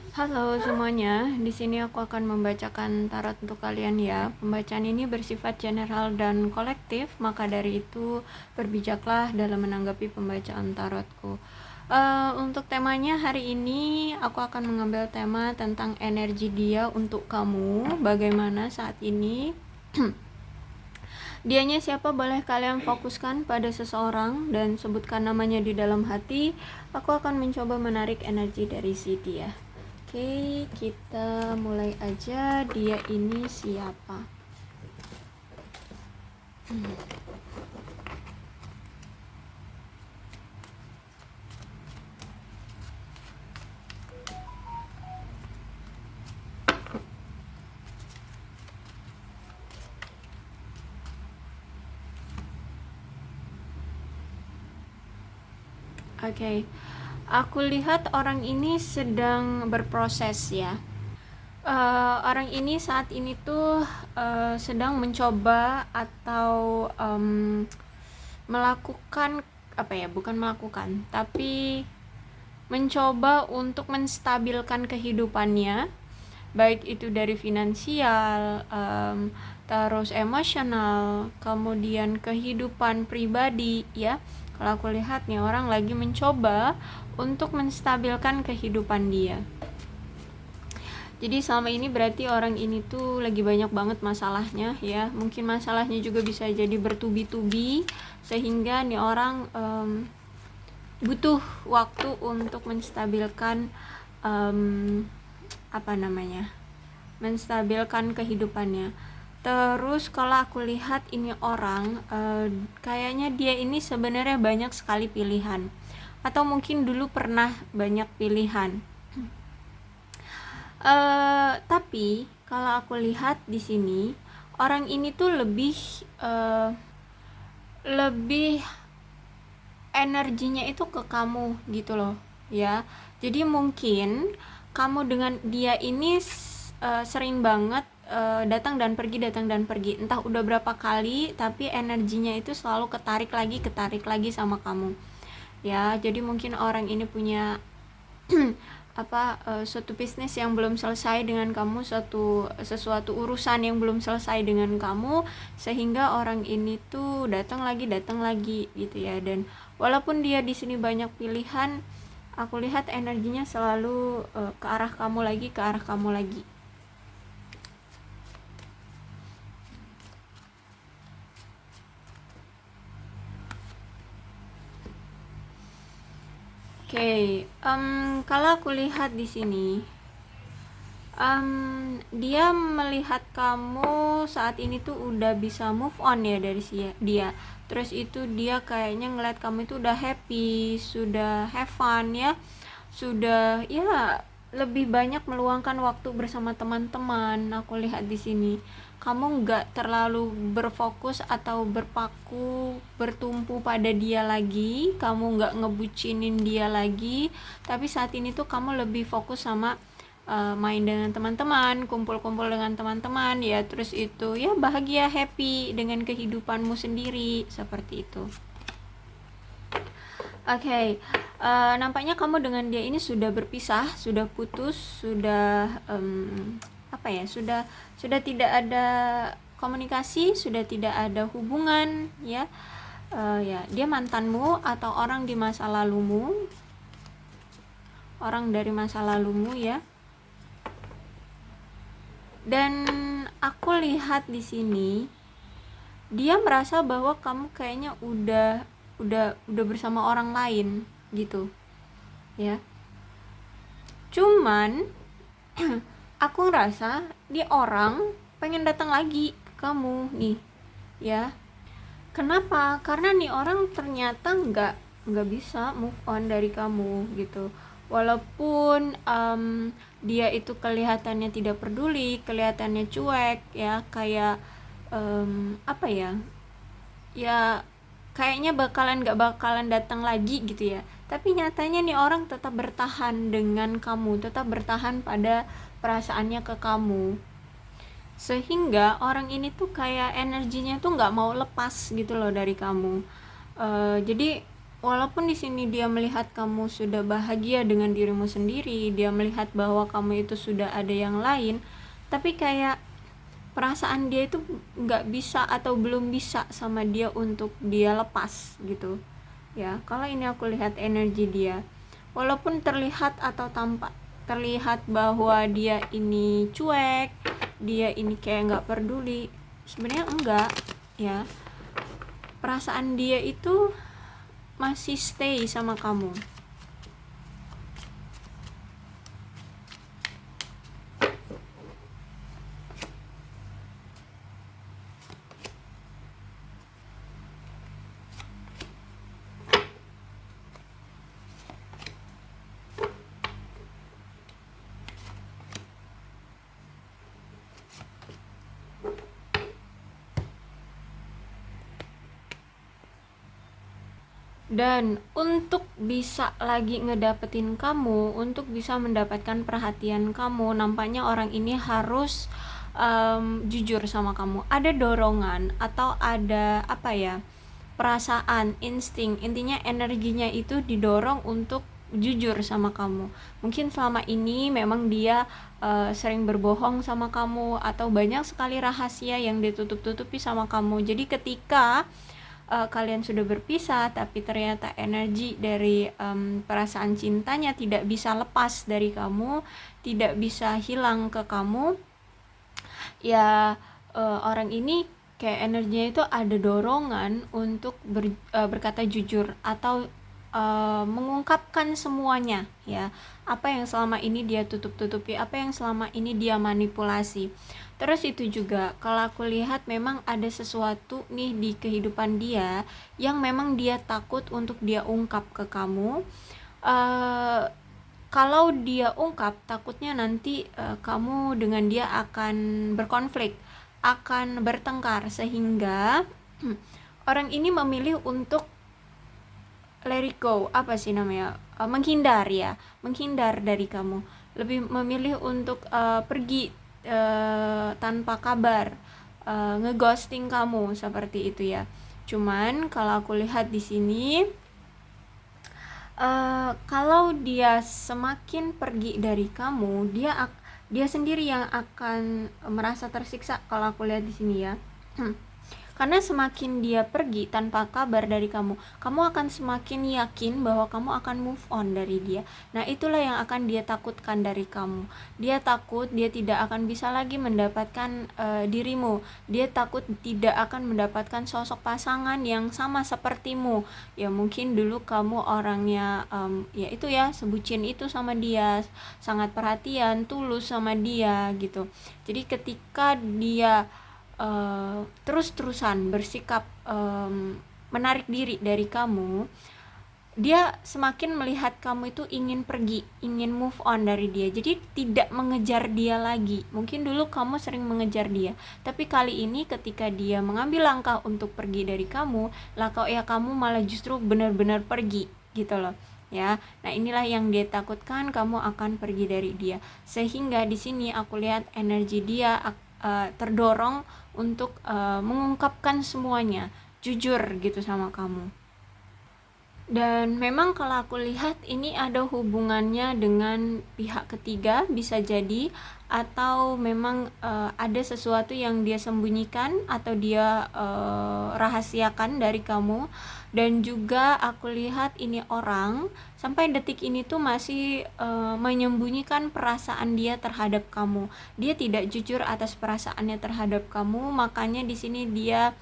Halo semuanya, di sini aku akan membacakan tarot untuk kalian ya. Pembacaan ini bersifat general dan kolektif, maka dari itu berbijaklah dalam menanggapi pembacaan tarotku. Untuk temanya hari ini aku akan mengambil tema tentang energi dia untuk kamu, bagaimana saat ini. Dianya siapa boleh kalian fokuskan pada seseorang dan sebutkan namanya di dalam hati. Aku akan mencoba menarik energi dari si dia. Oke, kita mulai aja. Dia ini siapa? Oke, aku lihat orang ini sedang berproses ya. Orang ini saat ini tuh sedang mencoba atau melakukan apa ya? Bukan melakukan, tapi mencoba untuk menstabilkan kehidupannya, baik itu dari finansial, terus emosional, kemudian kehidupan pribadi ya. Kalau aku lihat nih orang lagi mencoba untuk menstabilkan kehidupan dia. Jadi selama ini berarti orang ini tuh lagi banyak banget masalahnya ya. Mungkin masalahnya juga bisa jadi bertubi-tubi sehingga nih orang butuh waktu untuk menstabilkan menstabilkan kehidupannya. Terus kalau aku lihat ini orang kayaknya dia ini sebenarnya banyak sekali pilihan, atau mungkin dulu pernah banyak pilihan. Tapi kalau aku lihat di sini orang ini tuh lebih energinya itu ke kamu gitu loh ya. Jadi mungkin kamu dengan dia ini sering banget datang dan pergi, entah udah berapa kali, tapi energinya itu selalu ketarik lagi sama kamu ya. Jadi mungkin orang ini punya suatu bisnis yang belum selesai dengan kamu, sesuatu urusan yang belum selesai dengan kamu, sehingga orang ini tuh datang lagi gitu ya. Dan walaupun dia di sini banyak pilihan, aku lihat energinya selalu ke arah kamu lagi. Oke, kalau aku lihat di sini, dia melihat kamu saat ini tuh udah bisa move on ya dari dia. Terus itu dia kayaknya ngeliat kamu itu udah happy, sudah have fun ya, sudah ya lebih banyak meluangkan waktu bersama teman-teman. Aku lihat di sini kamu nggak terlalu berfokus atau bertumpu pada dia lagi, kamu nggak ngebucinin dia lagi, tapi saat ini tuh kamu lebih fokus sama main dengan teman-teman, kumpul-kumpul dengan teman-teman ya. Terus itu ya bahagia, happy dengan kehidupanmu sendiri, seperti itu. Oke, nampaknya kamu dengan dia ini sudah berpisah, sudah putus, sudah sudah tidak ada komunikasi, sudah tidak ada hubungan ya. Ya, dia mantanmu atau orang di masa lalumu, orang dari masa lalumu ya. Dan aku lihat di sini dia merasa bahwa kamu kayaknya udah bersama orang lain gitu ya. Cuman aku ngerasa dia orang pengen datang lagi ke kamu nih ya. Kenapa? Karena nih orang ternyata nggak bisa move on dari kamu gitu. Walaupun dia itu kelihatannya tidak peduli, kelihatannya cuek ya, kayak ya kayaknya nggak bakalan datang lagi gitu ya. Tapi nyatanya nih orang tetap bertahan dengan kamu, tetap bertahan pada perasaannya ke kamu, sehingga orang ini tuh kayak energinya tuh nggak mau lepas gitu loh dari kamu. Jadi walaupun di sini dia melihat kamu sudah bahagia dengan dirimu sendiri, dia melihat bahwa kamu itu sudah ada yang lain, tapi kayak perasaan dia itu nggak bisa atau belum bisa sama dia untuk dia lepas gitu ya. Kalau ini aku lihat energi dia, walaupun terlihat atau tampak terlihat bahwa dia ini cuek, dia ini kayak nggak peduli, sebenarnya enggak ya. Perasaan dia itu masih stay sama kamu. Dan untuk bisa lagi ngedapetin kamu, untuk bisa mendapatkan perhatian kamu, nampaknya orang ini harus jujur sama kamu. Ada dorongan atau ada apa ya, perasaan, insting, intinya energinya itu didorong untuk jujur sama kamu. Mungkin selama ini memang dia sering berbohong sama kamu, atau banyak sekali rahasia yang ditutup-tutupi sama kamu. Jadi ketika kalian sudah berpisah tapi ternyata energi dari perasaan cintanya tidak bisa lepas dari kamu, tidak bisa hilang ke kamu ya, orang ini kayak energinya itu ada dorongan untuk berkata jujur atau mengungkapkan semuanya ya, apa yang selama ini dia tutup-tutupi, apa yang selama ini dia manipulasi. Terus itu juga kalau aku lihat memang ada sesuatu nih di kehidupan dia yang memang dia takut untuk dia ungkap ke kamu. Kalau dia ungkap, takutnya nanti kamu dengan dia akan berkonflik, akan bertengkar, sehingga orang ini memilih untuk let it go, apa sih namanya, menghindar ya, menghindar dari kamu, lebih memilih untuk pergi tanpa kabar, ngeghosting kamu seperti itu ya. Cuman kalau aku lihat di sini, kalau dia semakin pergi dari kamu, dia sendiri yang akan merasa tersiksa kalau aku lihat di sini ya. Karena semakin dia pergi tanpa kabar dari kamu akan semakin yakin bahwa kamu akan move on dari dia. Nah, itulah yang akan dia takutkan dari kamu. Dia takut dia tidak akan bisa lagi mendapatkan dirimu. Dia takut tidak akan mendapatkan sosok pasangan yang sama sepertimu. Ya mungkin dulu kamu orangnya ya itu ya, sebucin itu sama dia, sangat perhatian, tulus sama dia gitu. Jadi ketika dia terus-terusan bersikap menarik diri dari kamu, dia semakin melihat kamu itu ingin pergi, ingin move on dari dia. Jadi tidak mengejar dia lagi. Mungkin dulu kamu sering mengejar dia, tapi kali ini ketika dia mengambil langkah untuk pergi dari kamu, kamu malah justru benar-benar pergi gitu loh ya. Nah, inilah yang dia takutkan, kamu akan pergi dari dia. Sehingga di sini aku lihat energi dia terdorong untuk mengungkapkan semuanya, jujur gitu sama kamu. Dan memang kalau aku lihat ini ada hubungannya dengan pihak ketiga, bisa jadi, atau memang ada sesuatu yang dia sembunyikan atau dia rahasiakan dari kamu. Dan juga aku lihat ini orang sampai detik ini tuh masih menyembunyikan perasaan dia terhadap kamu. Dia tidak jujur atas perasaannya terhadap kamu, makanya di sini dia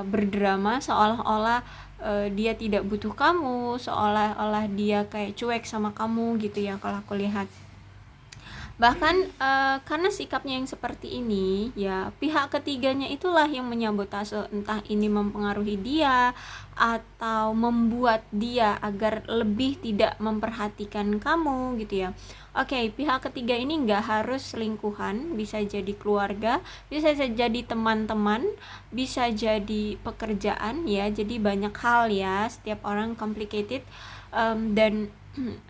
berdrama seolah-olah dia tidak butuh kamu, seolah-olah dia kayak cuek sama kamu gitu ya kalau aku lihat. Bahkan karena sikapnya yang seperti ini ya, pihak ketiganya itulah yang menyabotase, entah ini mempengaruhi dia atau membuat dia agar lebih tidak memperhatikan kamu gitu ya. Oke, pihak ketiga ini nggak harus selingkuhan, bisa jadi keluarga, bisa jadi teman-teman, bisa jadi pekerjaan ya. Jadi banyak hal ya, setiap orang complicated dan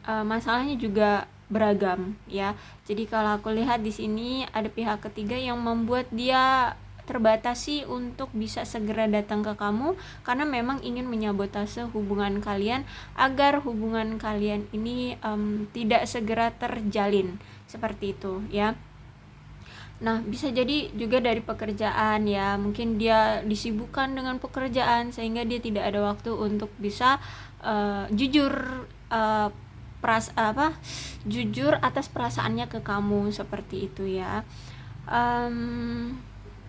masalahnya juga beragam ya. Jadi kalau aku lihat di sini ada pihak ketiga yang membuat dia terbatasi untuk bisa segera datang ke kamu, karena memang ingin menyabotase hubungan kalian agar hubungan kalian ini tidak segera terjalin, seperti itu ya. Nah, bisa jadi juga dari pekerjaan ya, mungkin dia disibukkan dengan pekerjaan sehingga dia tidak ada waktu untuk bisa jujur uh, jujur atas perasaannya ke kamu, seperti itu ya.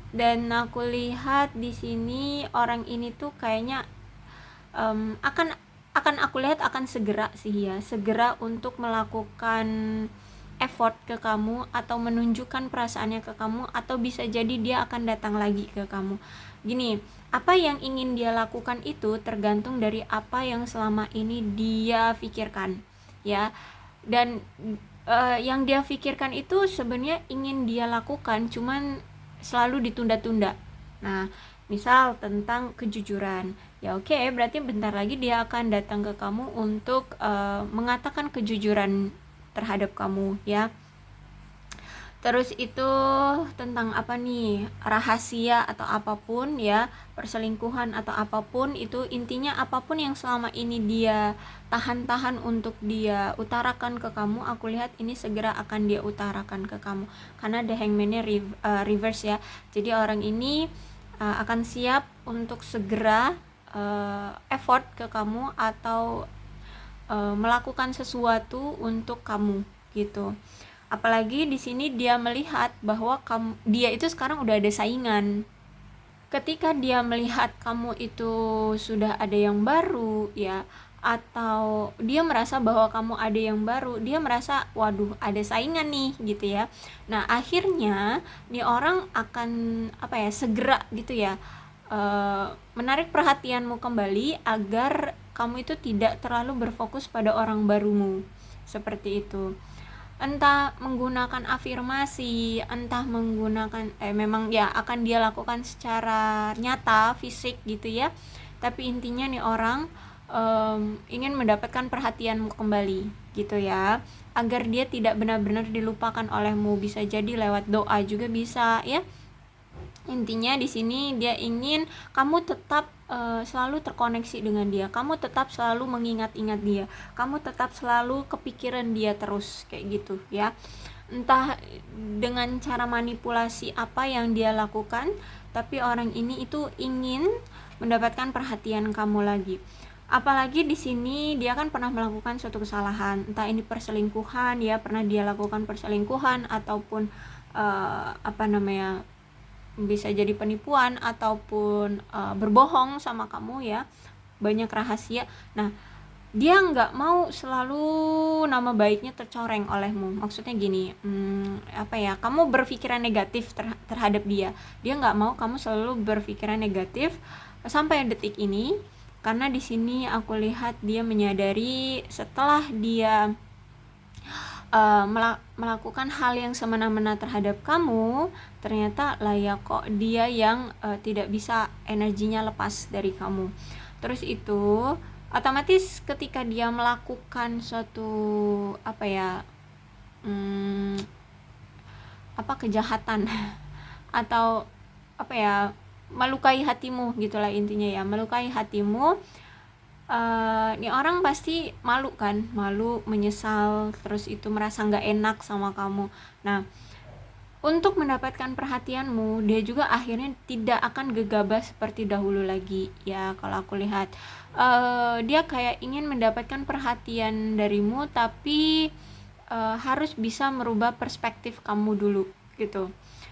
Dan aku lihat di sini orang ini tuh kayaknya akan aku lihat akan segera sih ya, segera untuk melakukan effort ke kamu atau menunjukkan perasaannya ke kamu, atau bisa jadi dia akan datang lagi ke kamu. Gini, apa yang ingin dia lakukan itu tergantung dari apa yang selama ini dia pikirkan ya. Dan yang dia pikirkan itu sebenarnya ingin dia lakukan, cuman selalu ditunda-tunda. Nah, misal tentang kejujuran, ya oke, berarti bentar lagi dia akan datang ke kamu untuk mengatakan kejujuran terhadap kamu ya. Terus itu tentang apa nih, rahasia atau apapun ya, perselingkuhan atau apapun itu, intinya apapun yang selama ini dia tahan-tahan untuk dia utarakan ke kamu, aku lihat ini segera akan dia utarakan ke kamu, karena the hangman-nya reverse ya. Jadi orang ini akan siap untuk segera effort ke kamu atau melakukan sesuatu untuk kamu gitu. Apalagi di sini dia melihat bahwa dia itu sekarang udah ada saingan. Ketika dia melihat kamu itu sudah ada yang baru ya, atau dia merasa bahwa kamu ada yang baru, dia merasa waduh ada saingan nih gitu ya. Nah, akhirnya nih orang akan segera gitu ya menarik perhatianmu kembali agar kamu itu tidak terlalu berfokus pada orang barumu, seperti itu. Entah menggunakan afirmasi, entah menggunakan memang ya akan dia lakukan secara nyata, fisik gitu ya. Tapi intinya nih orang ingin mendapatkan perhatianmu kembali gitu ya, agar dia tidak benar-benar dilupakan olehmu. Bisa jadi lewat doa juga bisa ya. Intinya di sini dia ingin kamu tetap selalu terkoneksi dengan dia, kamu tetap selalu mengingat-ingat dia, kamu tetap selalu kepikiran dia terus, kayak gitu ya. Entah dengan cara manipulasi apa yang dia lakukan, tapi orang ini itu ingin mendapatkan perhatian kamu lagi. Apalagi di sini dia kan pernah melakukan suatu kesalahan, entah ini perselingkuhan ya, pernah dia lakukan perselingkuhan ataupun bisa jadi penipuan ataupun berbohong sama kamu ya, banyak rahasia. Nah, dia nggak mau selalu nama baiknya tercoreng olehmu. Maksudnya gini, kamu berpikiran negatif terhadap dia nggak mau kamu selalu berpikiran negatif sampai detik ini. Karena di sini aku lihat dia menyadari setelah dia melakukan hal yang semena-mena terhadap kamu, ternyata lah ya kok dia yang tidak bisa energinya lepas dari kamu. Terus itu otomatis ketika dia melakukan suatu kejahatan atau melukai hatimu gitulah intinya ya, melukai hatimu. Nih orang pasti malu kan, malu, menyesal, terus itu merasa nggak enak sama kamu. Nah, untuk mendapatkan perhatianmu, dia juga akhirnya tidak akan gegabah seperti dahulu lagi ya. Kalau aku lihat dia kayak ingin mendapatkan perhatian darimu, tapi harus bisa merubah perspektif kamu dulu gitu.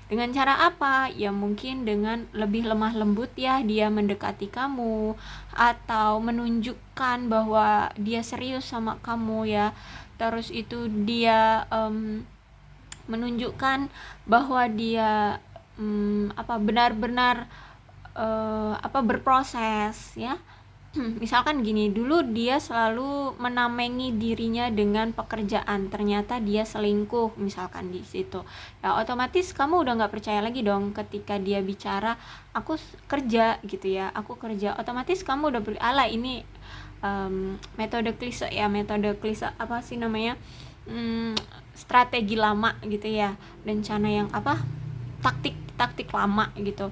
Dengan cara apa? Ya mungkin dengan lebih lemah lembut ya dia mendekati kamu, atau menunjukkan bahwa dia serius sama kamu ya. Terus itu dia menunjukkan bahwa dia benar-benar berproses ya. Misalkan gini, dulu dia selalu menamengi dirinya dengan pekerjaan, ternyata dia selingkuh misalkan di situ ya, otomatis kamu udah nggak percaya lagi dong ketika dia bicara aku kerja gitu ya, aku kerja, otomatis kamu udah ini metode klise ya, strategi lama gitu ya, rencana yang taktik taktik lama gitu,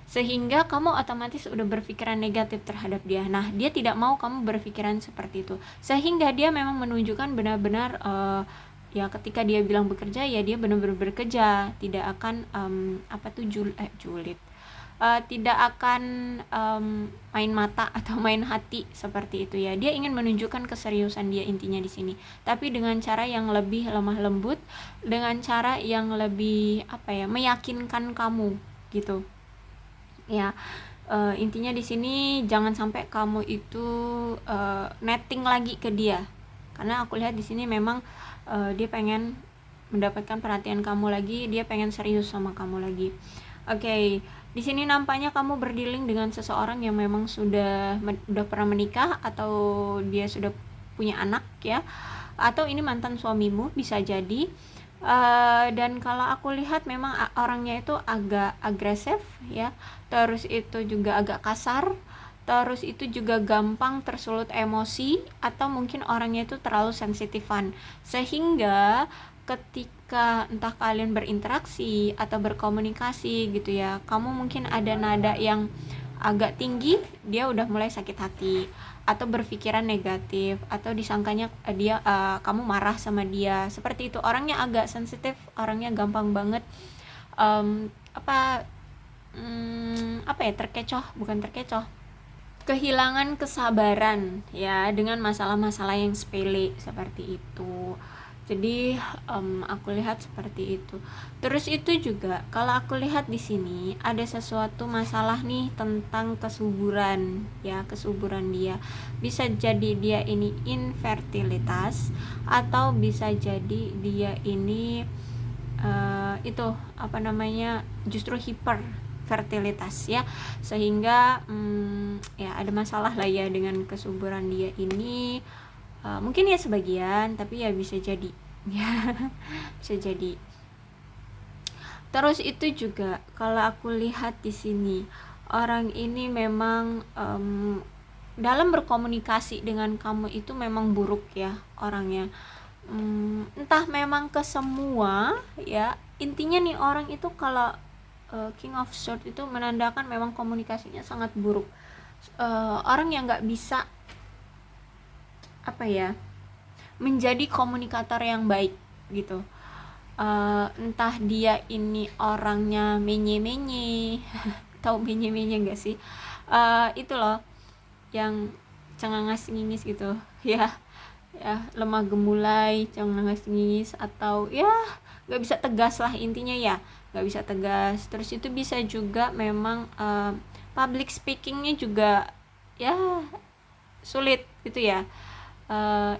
sehingga kamu otomatis udah berpikiran negatif terhadap dia. Nah, dia tidak mau kamu berpikiran seperti itu, sehingga dia memang menunjukkan benar-benar ya ketika dia bilang bekerja, ya dia benar-benar bekerja, tidak akan julid, tidak akan main mata atau main hati seperti itu ya. Dia ingin menunjukkan keseriusan dia intinya di sini, tapi dengan cara yang lebih lemah lembut, dengan cara yang lebih meyakinkan kamu gitu ya. Intinya di sini jangan sampai kamu itu netting lagi ke dia, karena aku lihat di sini memang dia pengen mendapatkan perhatian kamu lagi, dia pengen serius sama kamu lagi. Oke. Di sini nampaknya kamu berdealing dengan seseorang yang memang sudah pernah menikah, atau dia sudah punya anak ya, atau ini mantan suamimu bisa jadi. Dan kalau aku lihat memang orangnya itu agak agresif ya, terus itu juga agak kasar, terus itu juga gampang tersulut emosi, atau mungkin orangnya itu terlalu sensitifan, sehingga ketika entah kalian berinteraksi atau berkomunikasi gitu ya, kamu mungkin ada nada yang agak tinggi, dia udah mulai sakit hati atau berpikiran negatif, atau disangkanya kamu marah sama dia. Seperti itu, orangnya agak sensitif, orangnya gampang banget terkecoh, kehilangan kesabaran ya dengan masalah-masalah yang sepele seperti itu. Jadi aku lihat seperti itu. Terus itu juga kalau aku lihat di sini ada sesuatu masalah nih tentang kesuburan ya, kesuburan dia. Bisa jadi dia ini infertilitas, atau bisa jadi dia ini justru hiperfertilitas ya, sehingga ya ada masalah lah ya dengan kesuburan dia ini. Mungkin ya sebagian, tapi ya bisa jadi ya bisa jadi. Terus itu juga kalau aku lihat di sini, orang ini memang dalam berkomunikasi dengan kamu itu memang buruk ya orangnya. Entah memang ke semua ya, intinya nih orang itu kalau King of Swords itu menandakan memang komunikasinya sangat buruk. Orang yang nggak bisa menjadi komunikator yang baik gitu. Entah dia ini orangnya menye-menye tahu menye-menye nggak sih? Itu loh yang cengangas-ngingis gitu ya, lemah gemulai, cengangas-ngingis, atau ya nggak bisa tegas lah intinya ya, nggak bisa tegas. Terus itu bisa juga memang public speakingnya juga ya sulit gitu ya.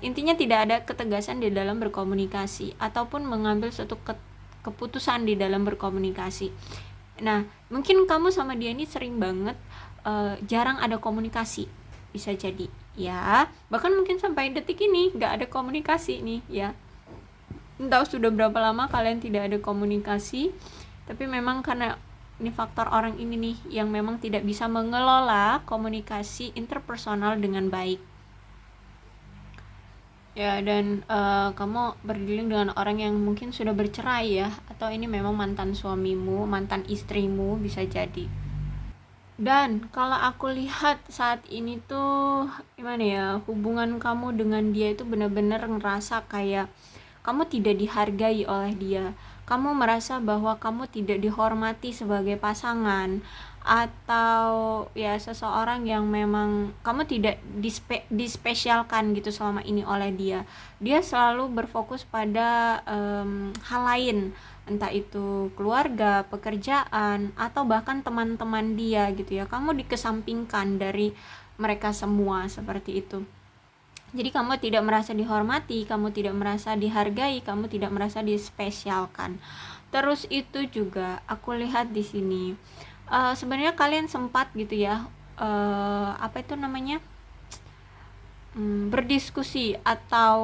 Intinya tidak ada ketegasan di dalam berkomunikasi ataupun mengambil suatu keputusan di dalam berkomunikasi. Nah, mungkin kamu sama dia ini sering banget jarang ada komunikasi, bisa jadi ya, bahkan mungkin sampai detik ini nggak ada komunikasi nih ya. Entah sudah berapa lama kalian tidak ada komunikasi, tapi memang karena ini faktor orang ini nih yang memang tidak bisa mengelola komunikasi interpersonal dengan baik ya. Dan kamu berdealing dengan orang yang mungkin sudah bercerai ya, atau ini memang mantan suamimu, mantan istrimu bisa jadi. Dan kalau aku lihat saat ini tuh gimana ya, hubungan kamu dengan dia itu benar-benar ngerasa kayak kamu tidak dihargai oleh dia, kamu merasa bahwa kamu tidak dihormati sebagai pasangan, atau ya seseorang yang memang kamu tidak dispesialkan gitu selama ini oleh dia. Dia selalu berfokus pada hal lain, entah itu keluarga, pekerjaan, atau bahkan teman-teman dia gitu ya. Kamu dikesampingkan dari mereka semua seperti itu. Jadi kamu tidak merasa dihormati, kamu tidak merasa dihargai, kamu tidak merasa dispesialkan. Terus itu juga aku lihat di sini sebenarnya kalian sempat gitu ya berdiskusi atau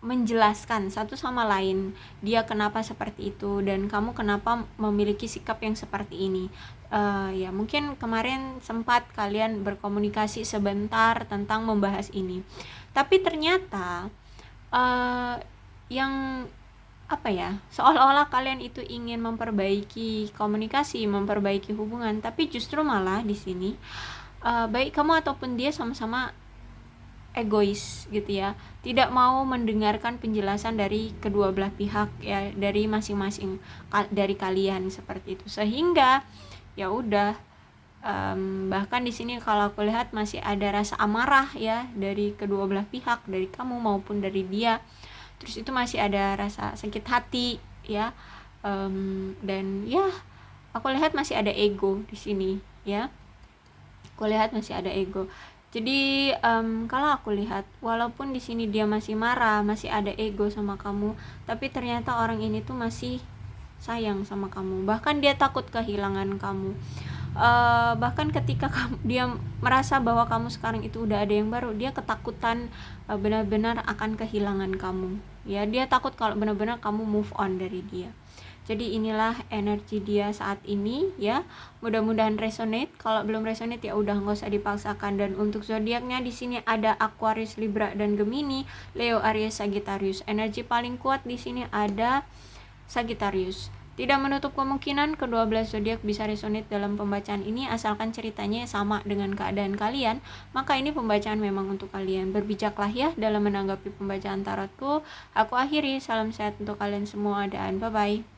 menjelaskan satu sama lain dia kenapa seperti itu dan kamu kenapa memiliki sikap yang seperti ini. Ya mungkin kemarin sempat kalian berkomunikasi sebentar tentang membahas ini, tapi ternyata yang apa ya, seolah-olah kalian itu ingin memperbaiki komunikasi, memperbaiki hubungan, tapi justru malah di sini baik kamu ataupun dia sama-sama egois gitu ya, tidak mau mendengarkan penjelasan dari kedua belah pihak ya, dari masing-masing dari kalian seperti itu, sehingga ya udah. Bahkan di sini kalau aku lihat masih ada rasa amarah ya dari kedua belah pihak, dari kamu maupun dari dia. Terus itu masih ada rasa sakit hati ya. Dan ya aku lihat masih ada ego di sini ya. Aku lihat masih ada ego. Jadi kalau aku lihat walaupun di sini dia masih marah, masih ada ego sama kamu, tapi ternyata orang ini tuh masih sayang sama kamu. Bahkan dia takut kehilangan kamu. Bahkan ketika dia merasa bahwa kamu sekarang itu udah ada yang baru, dia ketakutan benar-benar akan kehilangan kamu ya. Dia takut kalau benar-benar kamu move on dari dia. Jadi inilah energi dia saat ini ya. Mudah-mudahan resonate. Kalau belum resonate ya udah nggak usah dipaksakan. Dan untuk zodiaknya di sini ada Aquarius, Libra dan Gemini, Leo, Aries, Sagittarius. Energi paling kuat di sini ada Sagittarius. Tidak menutup kemungkinan kedua belah zodiak bisa resonate dalam pembacaan ini, asalkan ceritanya sama dengan keadaan kalian, maka ini pembacaan memang untuk kalian. Berbijaklah ya dalam menanggapi pembacaan tarotku. Aku akhiri, salam sehat untuk kalian semua dan bye-bye.